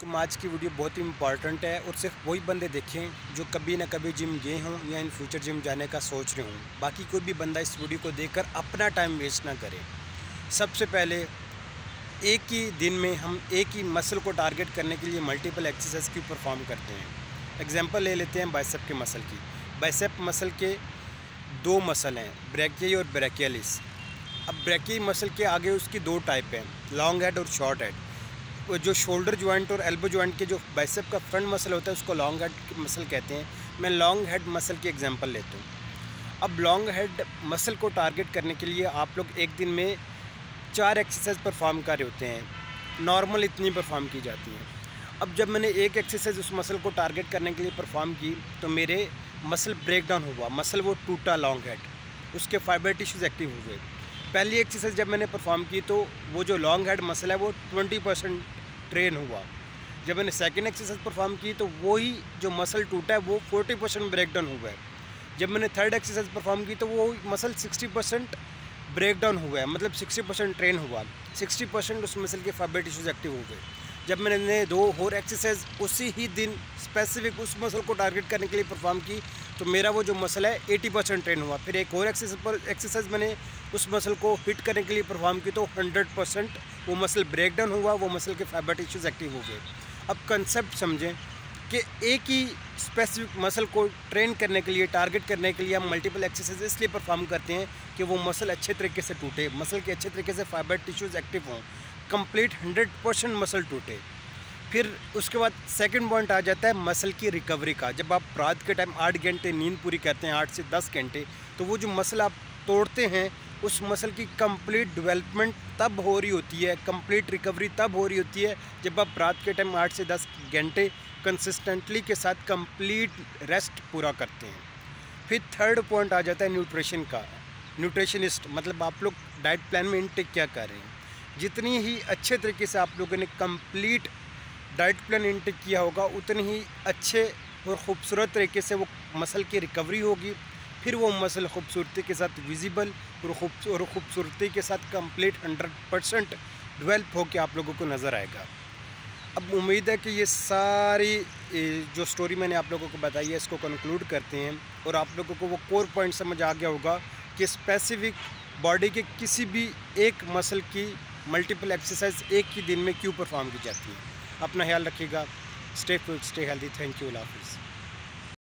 वालेकुम। आज की वीडियो बहुत ही इंपॉर्टेंट है और सिर्फ वही बंदे देखें जो कभी ना कभी जिम गए हों या इन फ्यूचर जिम जाने का सोच रहे हों। बाकी कोई भी बंदा इस वीडियो को देखकर अपना टाइम वेस्ट ना करे। सबसे पहले एक ही दिन में हम एक ही मसल को टारगेट करने के लिए मल्टीपल एक्सरसाइज क्यों परफॉर्म करते हैं। एग्जांपल ले लेते हैं बाइसेप के मसल की। बाइसेप मसल के दो मसल हैं, ब्रैकियाई और ब्रैकियालिस। अब ब्रैकियाई मसल के आगे उसकी दो टाइप हैं, लॉन्ग हेड और शॉर्ट हेड। जो शोल्डर जॉइंट और एल्बो जॉइंट के जो बाइसेप का फ्रंट मसल होता है उसको लॉन्ग हेड मसल कहते हैं। मैं लॉन्ग हेड मसल की एग्जांपल लेता हूँ। अब लॉन्ग हेड मसल को टारगेट करने के लिए आप लोग एक दिन में 4 एक्सरसाइज परफॉर्म कर रहे होते हैं। नॉर्मल इतनी परफॉर्म की जाती हैं। अब जब मैंने एक एक्सरसाइज उस मसल को टारगेट करने के लिए परफॉर्म की तो मेरे मसल ब्रेक डाउन हुआ, मसल वो टूटा लॉन्ग हेड, उसके फाइबर टिश्यूज एक्टिव हुए। पहली एक्सरसाइज जब मैंने परफॉर्म की तो वो जो लॉन्ग हेड मसल है वो 20% ट्रेन हुआ। जब मैंने सेकंड एक्सरसाइज परफॉर्म की तो वही जो मसल टूटा है वो 40% ब्रेक डाउन हुआ है। जब मैंने थर्ड एक्सरसाइज परफॉर्म की तो वो मसल 60% ब्रेक डाउन हुआ है, मतलब 60% ट्रेन हुआ। 60% उस मसल के फाइबर टिश्यूज एक्टिव हो गए। जब मैंने 2 और एक्सरसाइज उसी ही दिन स्पेसिफिक उस मसल को टारगेट करने के लिए परफॉर्म की तो मेरा वो जो मसल है 80% ट्रेन हुआ। फिर एक और एक्सरसाइज मैंने उस मसल को हिट करने के लिए परफॉर्म की तो 100% वो मसल ब्रेक डाउन हुआ, वो मसल के फाइबर टिश्यूज एक्टिव हो गए। अब कंसेप्ट समझें कि एक ही स्पेसिफिक मसल को ट्रेन करने के लिए, टारगेट करने के लिए हम मल्टीपल एक्सरसाइज इसलिए परफॉर्म करते हैं कि वो मसल अच्छे तरीके से टूटे, मसल के अच्छे तरीके से फाइबर टिश्यूज एक्टिव हों, कंप्लीट 100% मसल टूटे। फिर उसके बाद सेकंड पॉइंट आ जाता है मसल की रिकवरी का। जब आप रात के टाइम 8 घंटे नींद पूरी करते हैं, 8 से 10 घंटे, तो वो जो मसल आप तोड़ते हैं उस मसल की कंप्लीट डेवलपमेंट तब हो रही होती है, कंप्लीट रिकवरी तब हो रही होती है जब आप रात के टाइम 8 से 10 घंटे कंसिस्टेंटली के साथ कंप्लीट रेस्ट पूरा करते हैं। फिर थर्ड पॉइंट आ जाता है न्यूट्रिशन का। न्यूट्रिशनिस्ट मतलब आप लोग डाइट प्लान में इनटेक क्या कर रहे हैं। जितनी ही अच्छे तरीके से आप लोगों ने कंप्लीट डाइट प्लान इनटेक किया होगा उतनी ही अच्छे और ख़ूबसूरत तरीके से वो मसल की रिकवरी होगी। फिर वो मसल खूबसूरती के साथ विजिबल और खूबसूरती के साथ कंप्लीट 100% डेवलप होकर आप लोगों को नज़र आएगा। अब उम्मीद है कि ये सारी जो स्टोरी मैंने आप लोगों को बताई है इसको कंक्लूड करते हैं और आप लोगों को वो कोर पॉइंट समझ आ गया होगा कि स्पेसिफिक बॉडी के किसी भी एक मसल की मल्टीपल एक्सरसाइज एक ही दिन में क्यों परफॉर्म की जाती है। अपना ख्याल रखिएगा। Stay fit, stay healthy. Thank you. अल्लाह हाफिज़।